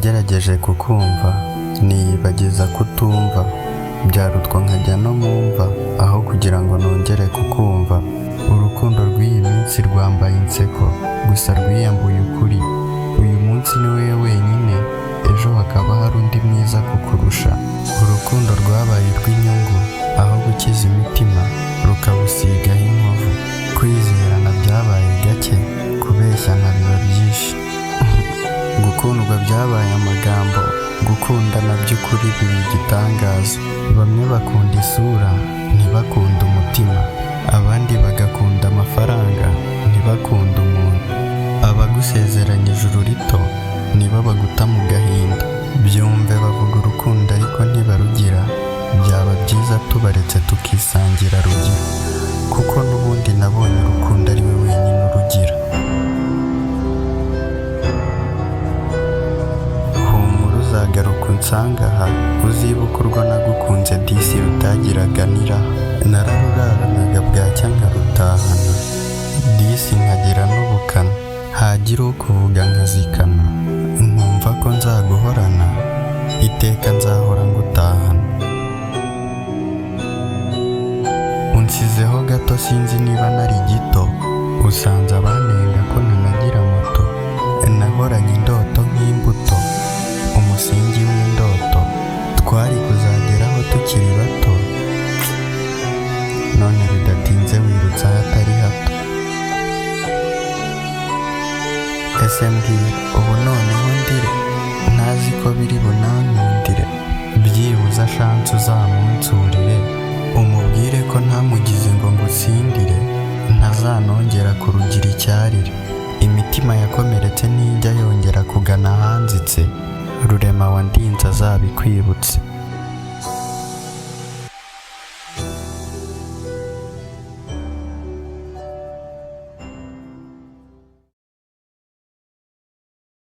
nagerageje kukumva niyibagiza kutumva, byarutwa nkajya no mumva aho kugira ngo nongere kukumva. Urukundo rw'iyi minsi rwambaye inseko, gusa rwiyambuye ukuri. Uyu munsi ni wowe wenyine, ejo hakaba hari undi mwiza kukurusha. Urukundo rwabaye urw'inyungu aho gukiza imitima rukawusigaho inkovu. Kwizerana byabaye gake, kubeshyana biba byinshi. Gukundwa byabaye amagambo, gukundana by'ukuri biba igitangaza. Bamwe bakunda isura ntibakunda umutima, abandi bagakunda amafaranga ntibakunda umuntu. Abagusezeranya ijuru rito nibo baguta mu gahinda. Byumve bavuga urukundo ariko ntibarugira, byaba byiza tubaretse tukisangira rugira, kuko n'ubundi nabonye urukundo ari we wenyine urugira. Humura uzagaruka unsanga aha, uzibuka urwo nagukunze disi rutagiraga n'iraha. Nararuraranaga bwacya nkarutahana, disi nkagira n'ubukana, hagira ukuvuga nkazikana. Nkumva ko nzaguhorana, iteka nzahora ngutahana. Unsizeho gato sinzi niba nari gito, usanze abanenga ko ntanagira moto. Nahoranye indoto nk'imbuto, umusingi w'indoto twari kuzageraho tukiri bato, none bidatinze wirutse ahatari hato. Ese mbwira ubu noneho ndire, ntazi ko biri bunankundire. Byibuze shansi uzamunsurire, umubwire ko ntamugize ngo ngutsindire, ntazanongera kurugira icyarire. Imitima yakomeretse ntijya yongera kugana ahanzitse, Rurema wandinze azabikwibutse.